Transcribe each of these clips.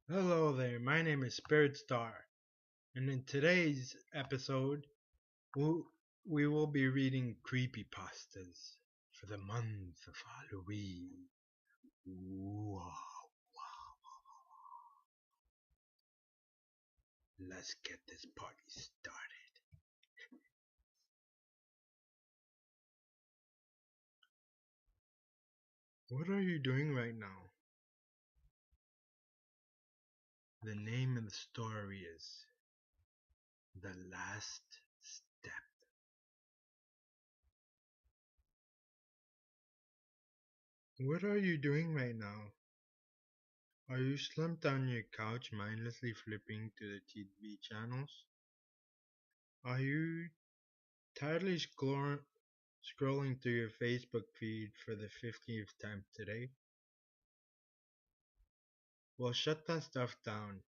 Hello there, my name is Spirit Star, and in today's episode, we'll, we will be reading creepypastas for the month of Halloween. Ooh, let's get this party started. What are you doing right now? The name of the story is The Last Step. What are you doing right now? Are you slumped on your couch mindlessly flipping to the TV channels? Are you tiredly scrolling through your Facebook feed for the 50th time today? Well, shut that stuff down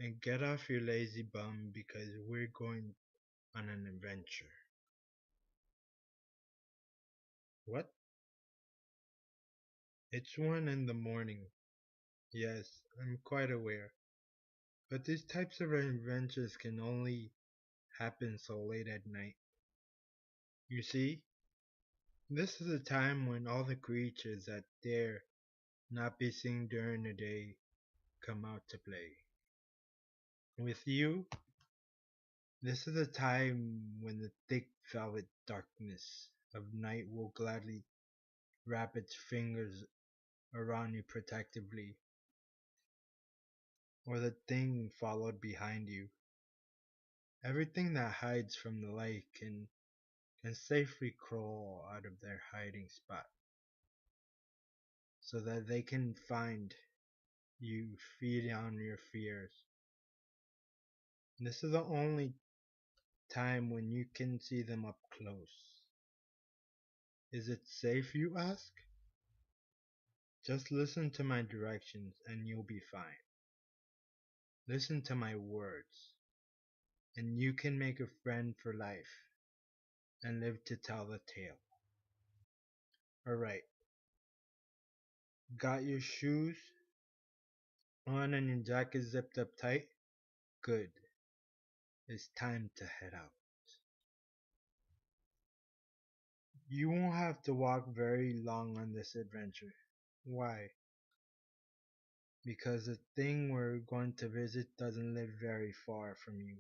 and get off your lazy bum because we're going on an adventure. What? It's 1 in the morning. Yes, I'm quite aware. But these types of adventures can only happen so late at night. You see, this is a time when all the creatures that dare not be seen during the day come out to play. With you, this is a time when the thick velvet darkness of night will gladly wrap its fingers around you protectively, or the thing followed behind you. Everything that hides from the light can safely crawl out of their hiding spot, so that they can find you, feed on your fears. This is the only time when you can see them up close. Is it safe, you ask? Just listen to my directions and you'll be fine. Listen to my words, and you can make a friend for life and live to tell the tale. Alright, got your shoes on and your jacket zipped up tight? Good. It's time to head out. You won't have to walk very long on this adventure. Why? Because the thing we're going to visit doesn't live very far from you.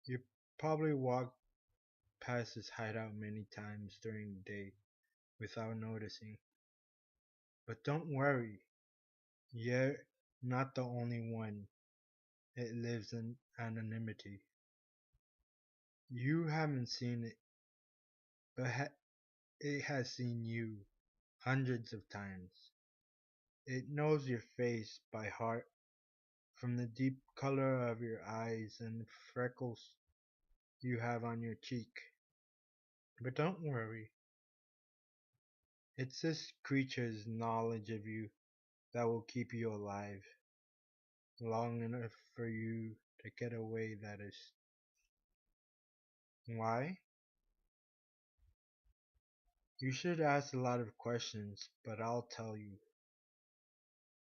You probably walked past his hideout many times during the day without noticing. But don't worry, you're not the only one. It lives in anonymity. You haven't seen it, but it has seen you hundreds of times. It knows your face by heart, from the deep color of your eyes and the freckles you have on your cheek. But don't worry, it's this creature's knowledge of you that will keep you alive long enough for you to get away, that is. Why? You should ask a lot of questions, but I'll tell you.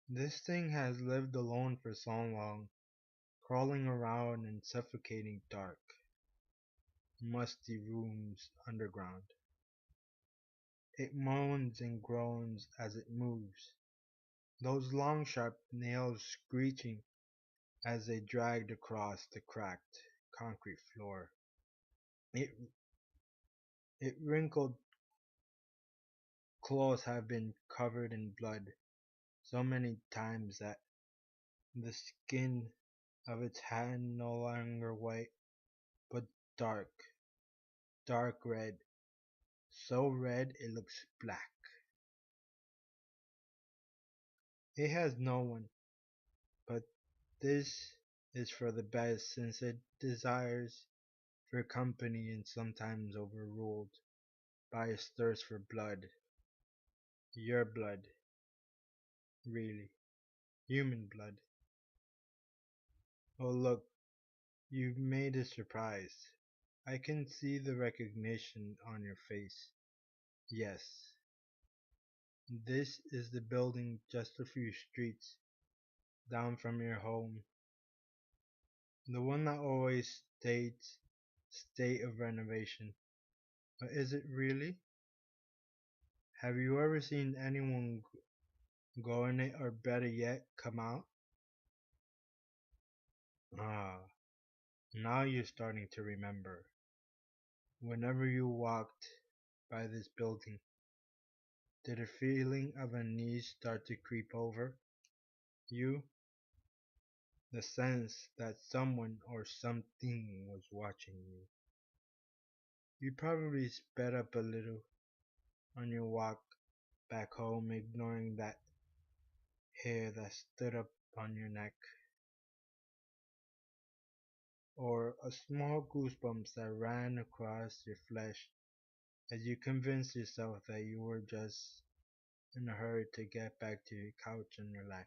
This thing has lived alone for so long, crawling around in suffocating dark, musty rooms underground. It moans and groans as it moves, those long sharp nails screeching as they dragged across the cracked concrete floor. It, it wrinkled clothes have been covered in blood so many times that the skin of its hand no longer white, but dark, dark red, so red it looks black. It has no one, but this is for the best since it desires for company and sometimes overruled by its thirst for blood. Your blood, really. Human blood. Oh look, you've made a surprise. I can see the recognition on your face. Yes, this is the building just a few streets down from your home, the one that always states state of renovation. But is it really? Have you ever seen anyone go in it or better yet come out? Ah, now you're starting to remember. Whenever you walked by this building, did a feeling of unease start to creep over you? The sense that someone or something was watching you. You probably sped up a little on your walk back home, ignoring that hair that stood up on your neck, or a small goosebumps that ran across your flesh as you convinced yourself that you were just in a hurry to get back to your couch and relax.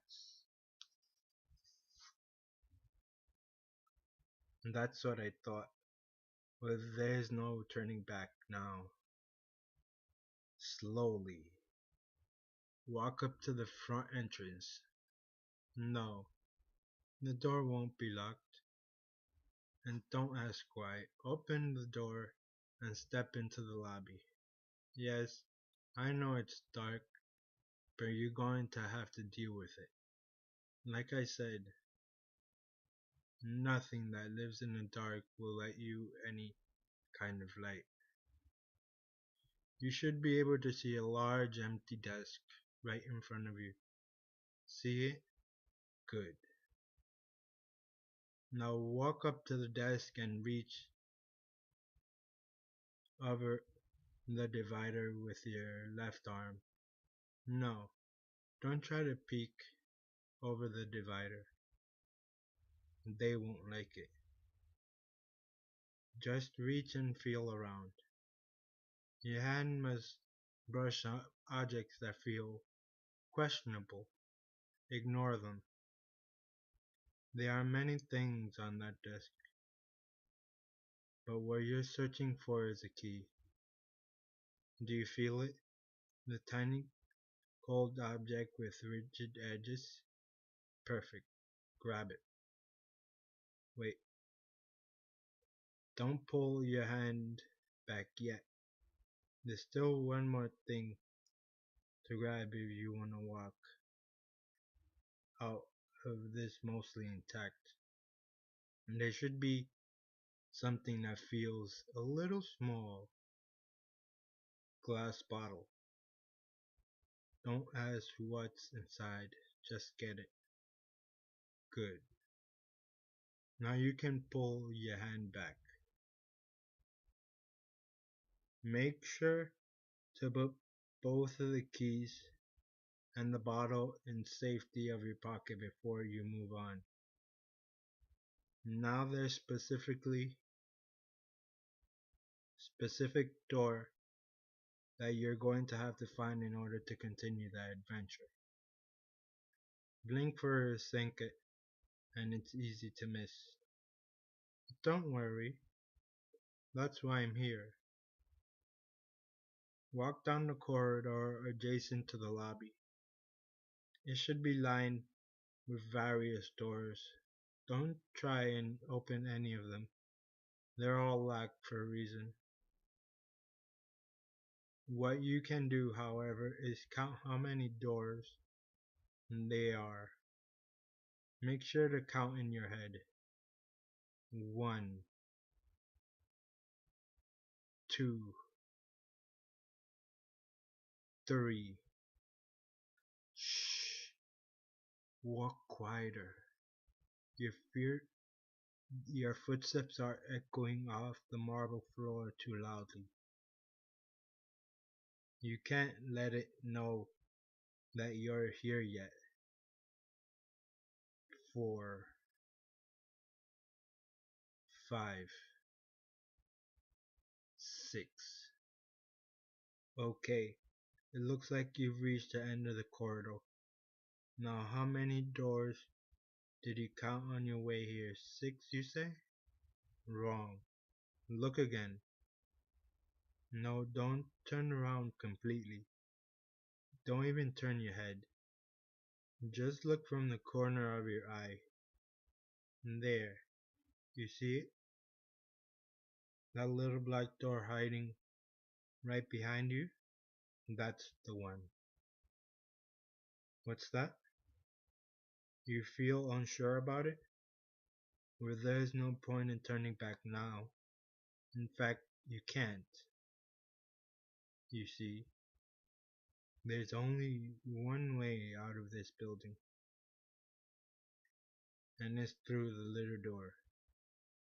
And that's what I thought. But there's no turning back now. Slowly walk up to the front entrance. No, the door won't be locked. And don't ask why. Open the door and step into the lobby. Yes, I know it's dark, but you're going to have to deal with it. Like I said, nothing that lives in the dark will let you any kind of light. You should be able to see a large empty desk right in front of you. See it? Good. Now walk up to the desk and reach over the divider with your left arm. No, don't try to peek over the divider. They won't like it. Just reach and feel around. Your hand must brush objects that feel questionable. Ignore them. There are many things on that desk, but what you're searching for is a key. Do you feel it? The tiny cold object with rigid edges? Perfect. Grab it. Wait, don't pull your hand back yet. There's still one more thing to grab if you want to walk out of this mostly intact. And there should be something that feels a little small. Glass bottle. Don't ask what's inside, just get it. Good. Now you can pull your hand back. Make sure to put both of the keys and the bottle in safety of your pocket before you move on. Now there's specific door that you're going to have to find in order to continue that adventure. Blink for a second and it's easy to miss. Don't worry, that's why I'm here. Walk down the corridor adjacent to the lobby. It should be lined with various doors. Don't try and open any of them. They're all locked for a reason. What you can do, however, is count how many doors there are. Make sure to count in your head. 1, 2, 3. Shh. Walk quieter. Your fear, your footsteps are echoing off the marble floor too loudly. You can't let it know that you're here yet. 4, 5, 6. Okay, it looks like you've reached the end of the corridor. Now, how many doors did you count on your way here? 6, you say? Wrong. Look again. No, don't turn around completely. Don't even turn your head. Just look from the corner of your eye. And there, you see it? That little black door hiding right behind you? That's the one. What's that? You feel unsure about it? Well, there's no point in turning back now. In fact, you can't. You see, there's only one way out of this building, and it's through the little door.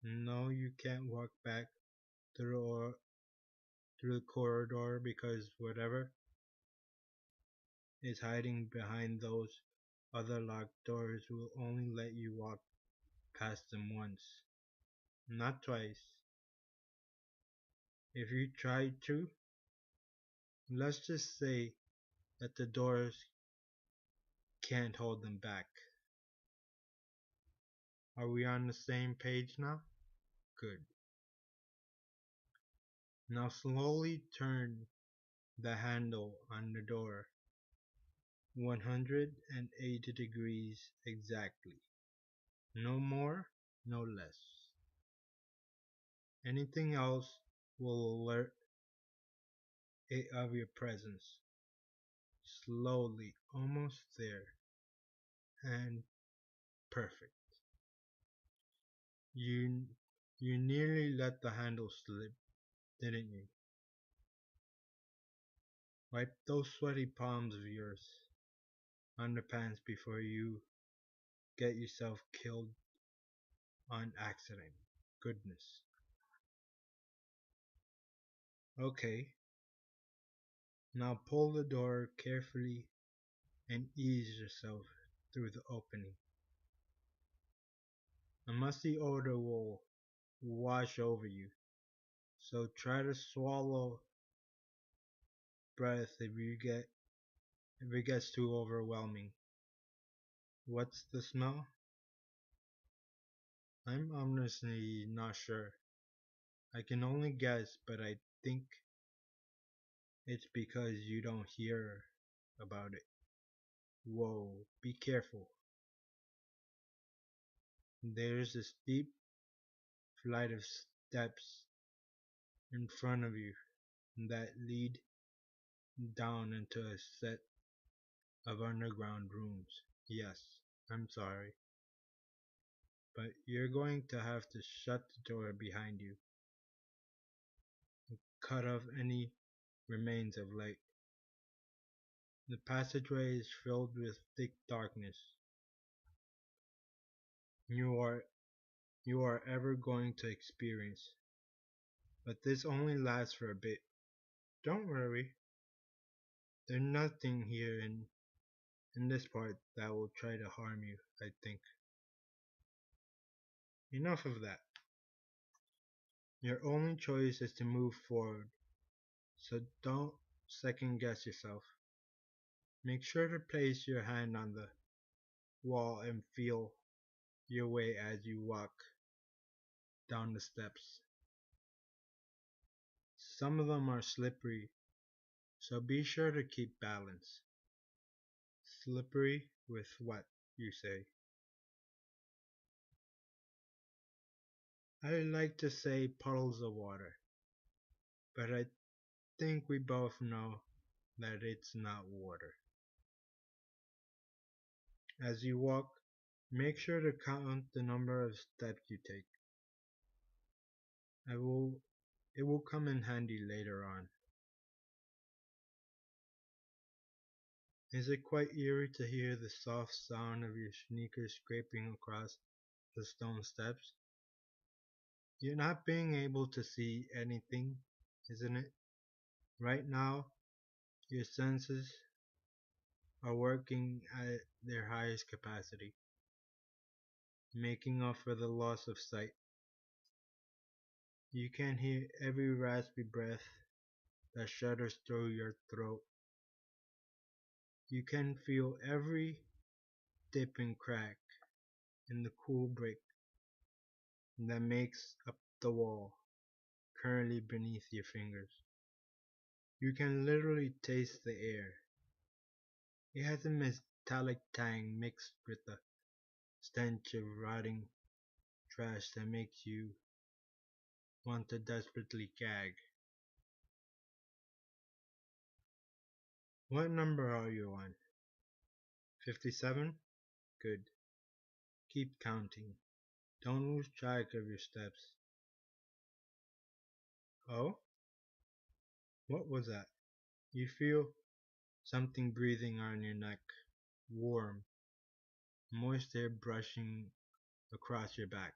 No, you can't walk back through or through the corridor because whatever is hiding behind those other locked doors will only let you walk past them once, not twice. If you try to, let's just say that the doors can't hold them back. Are we on the same page now? Good. Now slowly turn the handle on the door 180 degrees exactly. No more, no less. Anything else will alert it of your presence. Slowly, almost there, and perfect. You you nearly let the handle slip, didn't you? Wipe those sweaty palms of yours on the pants before you get yourself killed on accident. Goodness. Okay, now pull the door carefully and ease yourself through the opening. A musty odor will wash over you, so try to swallow breath if it gets too overwhelming. What's the smell? I'm honestly not sure. I can only guess, but I think it's because you don't hear about it. Whoa, be careful. There's a steep flight of steps in front of you that lead down into a set of underground rooms. Yes, I'm sorry, but you're going to have to shut the door behind you and cut off any remains of light. The passageway is filled with thick darkness. You are you are ever going to experience, but this only lasts for a bit. Don't worry, there's nothing here in this part that will try to harm you, I think. Enough of that. Your only choice is to move forward, so don't second guess yourself. Make sure to place your hand on the wall and feel your way as you walk down the steps. Some of them are slippery, so be sure to keep balance. Slippery with what, you say? I like to say puddles of water, but I think we both know that it's not water. As you walk, make sure to count the number of steps you take. I will It will come in handy later on. Is it quite eerie to hear the soft sound of your sneakers scraping across the stone steps? You're not being able to see anything, isn't it? Right now, your senses are working at their highest capacity, making up for the loss of sight. You can hear every raspy breath that shudders through your throat. You can feel every dip and crack in the cool brick that makes up the wall currently beneath your fingers. You can literally taste the air. It hasn't missed metallic tang mixed with the stench of rotting trash that makes you want to desperately gag. What number are you on? 57? Good. Keep counting. Don't lose track of your steps. Oh? What was that? You feel something breathing on your neck. Warm, moist air brushing across your back.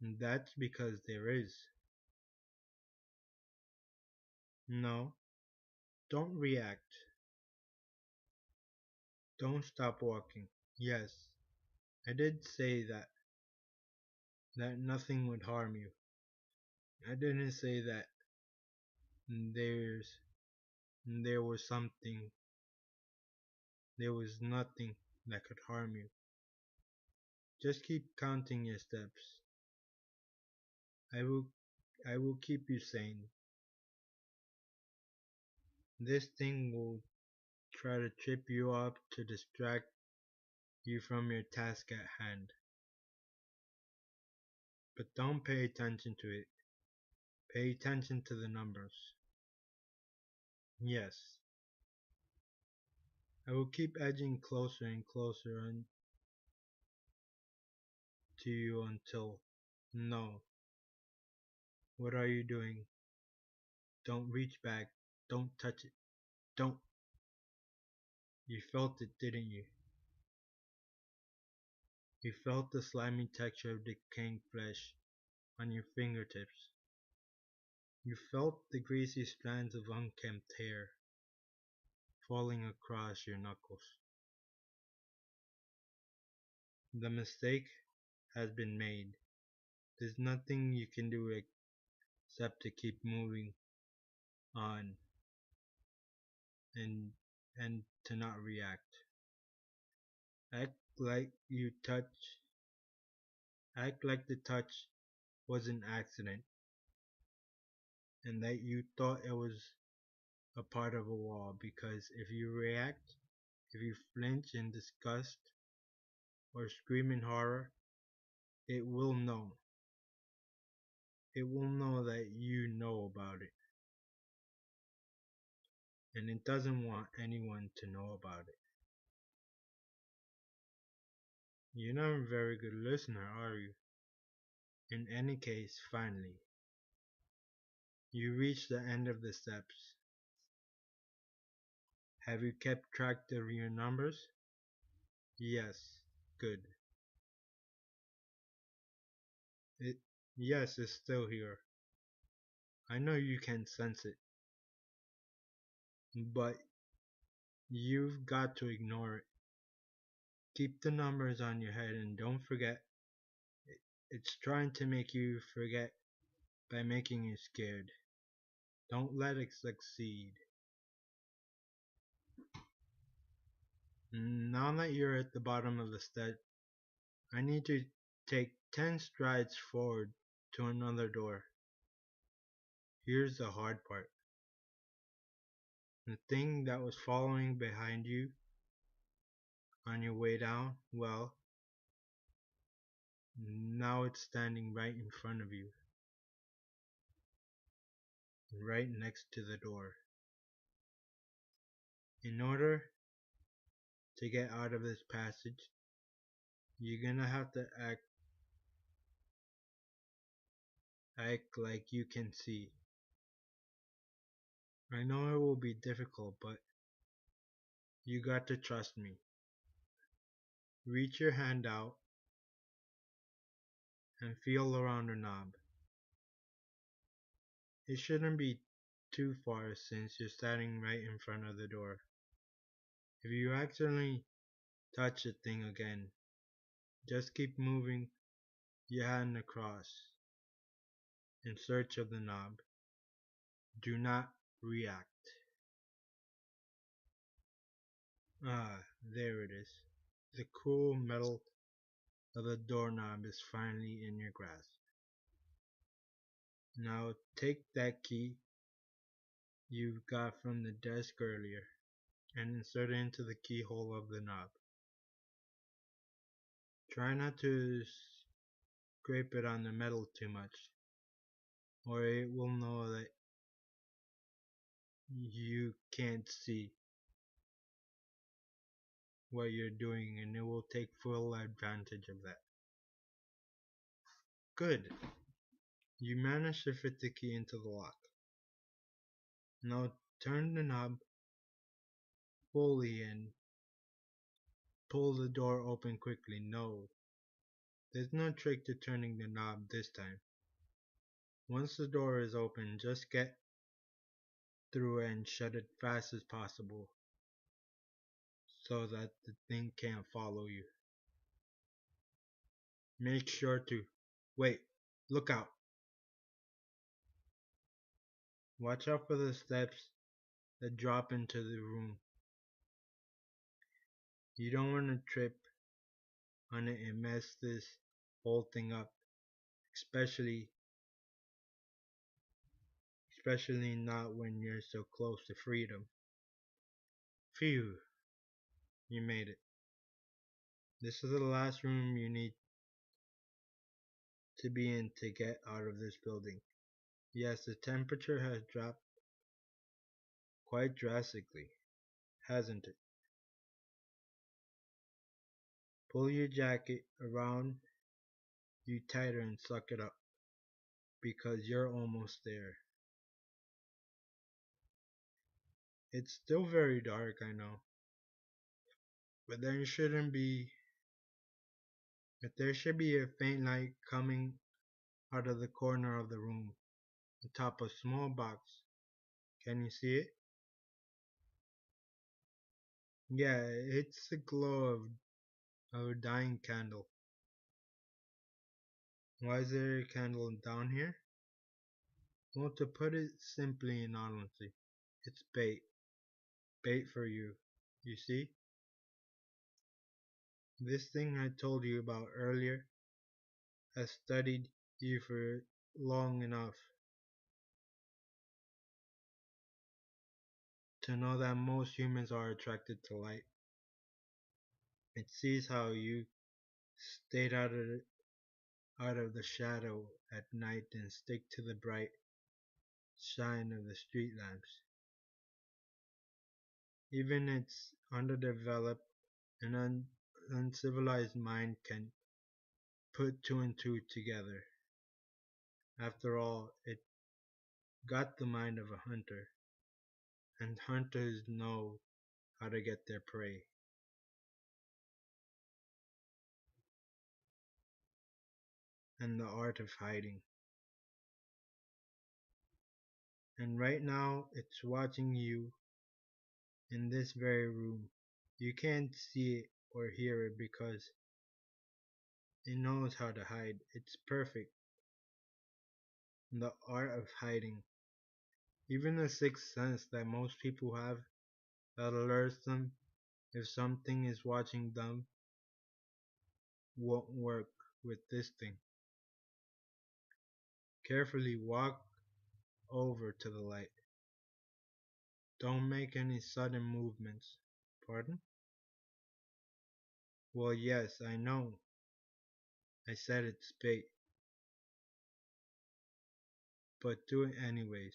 And that's because there is. No, don't react. Don't stop walking. Yes, I did say that nothing would harm you. I didn't say that there's there was something there was nothing that could harm you. Just keep counting your steps. I will I will keep you sane. This thing will try to trip you up to distract you from your task at hand. But don't pay attention to it. Pay attention to the numbers. Yes, I will keep edging closer and closer to you until. No. What are you doing? Don't reach back. Don't touch it. Don't. You felt it, didn't you? You felt the slimy texture of decaying flesh on your fingertips. You felt the greasy strands of unkempt hair falling across your knuckles. The mistake has been made. There's nothing you can do except to keep moving on and to not react. Act like you touch act like the touch was an accident and that you thought it was a part of a wall, because if you flinch in disgust or scream in horror, it will know. It will know that you know about it, and it doesn't want anyone to know about it. You're not a very good listener, are you? In any case, finally, you reach the end of the steps. Have you kept track of your numbers? Yes. Good. It yes, it's still here. I know you can sense it, but you've got to ignore it. Keep the numbers on your head and don't forget. It's trying to make you forget by making you scared. Don't let it succeed. Now that you're at the bottom of the step, I need to take 10 strides forward to another door. Here's the hard part. The thing that was following behind you on your way down, well, now it's standing right in front of you, right next to the door. In order to get out of this passage, you're gonna have to act like you can see. I know it will be difficult, but you got to trust me. Reach your hand out and feel around the knob. It shouldn't be too far since you're standing right in front of the door. If you accidentally touch the thing again, just keep moving your hand across in search of the knob. Do not react. Ah, there it is. The cool metal of the doorknob is finally in your grasp. Now take that key you got from the desk earlier. and insert it into the keyhole of the knob. Try not to scrape it on the metal too much, or it will know that you can't see what you're doing and it will take full advantage of that. Good! You managed to fit the key into the lock. Now turn the knob fully and pull the door open quickly. No, there's no trick to turning the knob this time. Once the door is open, just get through and shut it fast as possible so that the thing can't follow you. Make sure to wait, look out. Watch out for the steps that drop into the room. You don't want to trip on it and mess this whole thing up, especially especially not when you're so close to freedom. Phew, you made it. This is the last room you need to be in to get out of this building. Yes, the temperature has dropped quite drastically, hasn't it? Pull your jacket around you tighter and suck it up, because you're almost there. It's still very dark, I know, but there should be a faint light coming out of the corner of the room, atop a small box. Can you see it? Yeah, it's the glow of a dying candle. Why is there a candle down here? Well, to put it simply and honestly, it's bait. Bait for you. You see? This thing I told you about earlier has studied you for long enough to know that most humans are attracted to light. It sees how you stayed out of the shadow at night and stick to the bright shine of the street lamps. Even its underdeveloped and uncivilized mind can put two and two together. After all, it got the mind of a hunter, and hunters know how to get their prey. And the art of hiding. And right now, it's watching you in this very room. You can't see it or hear it because it knows how to hide. It's perfect. The art of hiding. Even the sixth sense that most people have that alerts them if something is watching them won't work with this thing. Carefully walk over to the light. Don't make any sudden movements. Pardon? Well, yes, I know. I said it's bait, but do it anyways.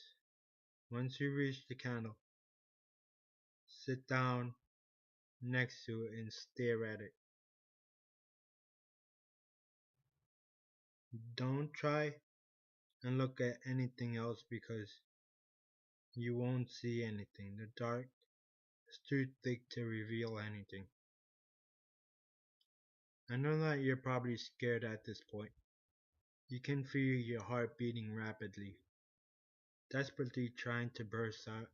Once you reach the candle, sit down next to it and stare at it. Don't try and look at anything else because you won't see anything. The dark is too thick to reveal anything. I know that you're probably scared at this point. You can feel your heart beating rapidly, desperately trying to burst out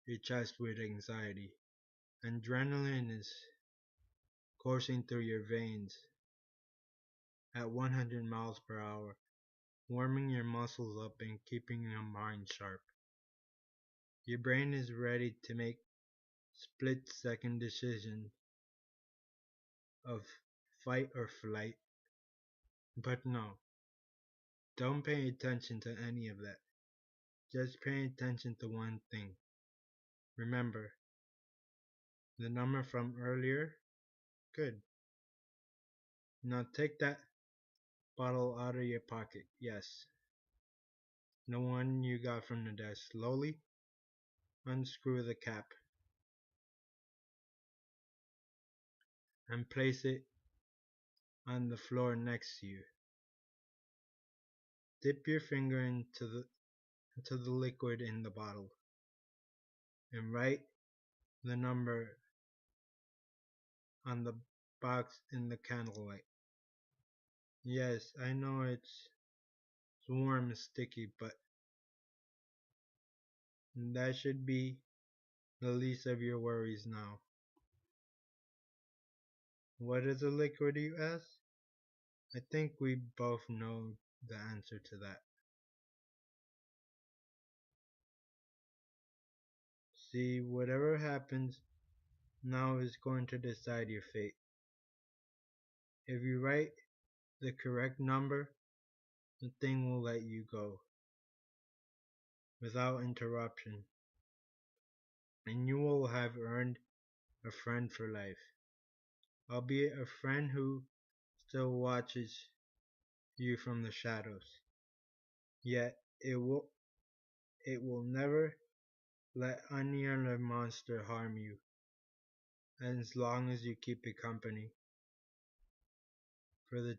your chest with anxiety. Adrenaline is coursing through your veins at 100 miles per hour, warming your muscles up and keeping your mind sharp. Your brain is ready to make split-second decisions of fight or flight. But no, don't pay attention to any of that. Just pay attention to one thing. Remember, The number from earlier? Good. Now take that bottle out of your pocket. Yes, the one you got from the desk. Slowly unscrew the cap and place it on the floor next to you. Dip your finger into the liquid in the bottle and write the number on the box in the candlelight. Yes, I know it's warm and sticky, but that should be the least of your worries now. What is a liquid, you ask? I think we both know the answer to that. See, whatever happens now is going to decide your fate. If you write the correct number, the thing will let you go without interruption, and you will have earned a friend for life, albeit a friend who still watches you from the shadows. Yet it will never let any other monster harm you, as long as you keep it company for the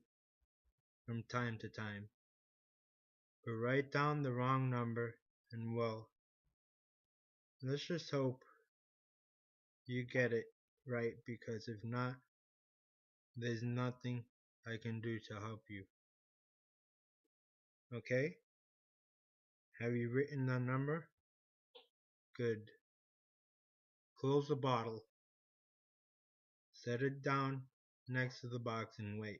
from time to time. But write down the wrong number, and well, let's just hope you get it right, because if not, there's nothing I can do to help you. Okay? Have you written that number? Good. Close the bottle, set it down next to the box, and wait.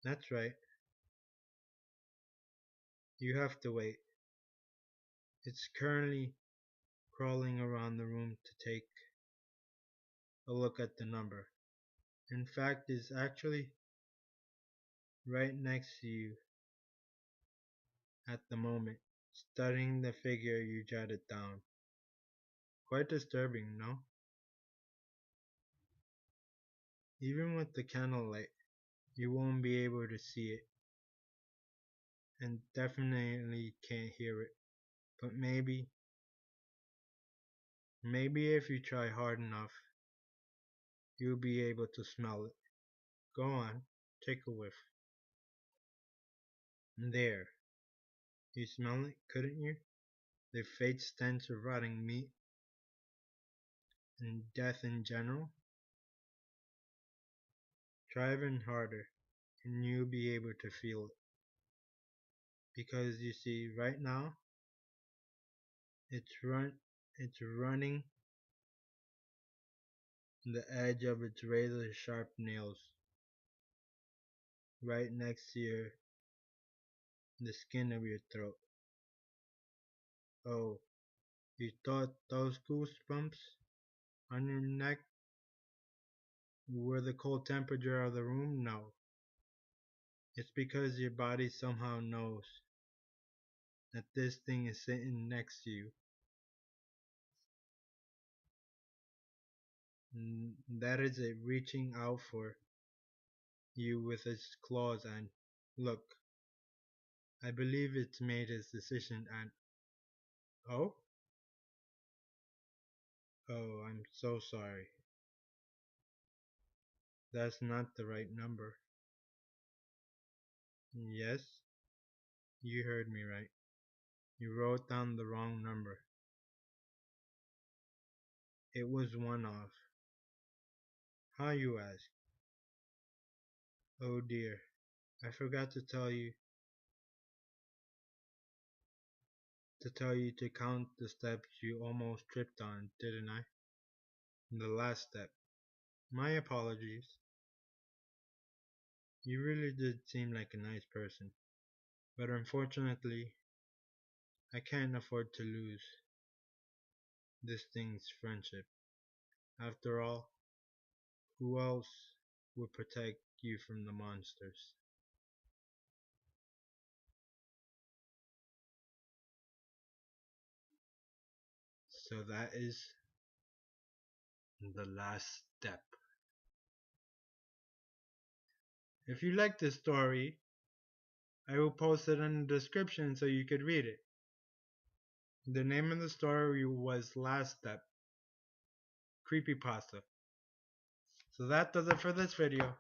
That's right. You have to wait. It's currently crawling around the room to take a look at the number. In fact, it's actually right next to you at the moment, studying the figure you jotted down. Quite disturbing, no? Even with the candlelight, you won't be able to see it, and definitely can't hear it. But maybe if you try hard enough, you'll be able to smell it. Go on, take a whiff. There, you smell it, couldn't you? The faint stench of rotting meat and death in general? Try even harder, and you'll be able to feel it. Because you see, right now, it's run, it's running the edge of its razor sharp nails right next to the skin of your throat. Oh, you thought those goosebumps on your neck were the cold temperature of the room? No. It's because your body somehow knows that this thing is sitting next to you. And that is it reaching out for you with its claws, and look, I believe it's made its decision, and oh? Oh, I'm so sorry. That's not the right number. Yes, you heard me right. You wrote down the wrong number. It was one off. How, you ask? Oh dear, I forgot to tell you to count the steps you almost tripped on, didn't I? The last step. My apologies. You really did seem like a nice person, but unfortunately, I can't afford to lose this thing's friendship. After all, who else would protect you from the monsters? So that is The last step. If you like this story, I will post it in the description so you could read it. The name of the story was Last Step, Creepypasta. So that does it for this video.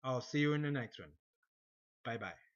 I'll see you in the next one. Bye bye.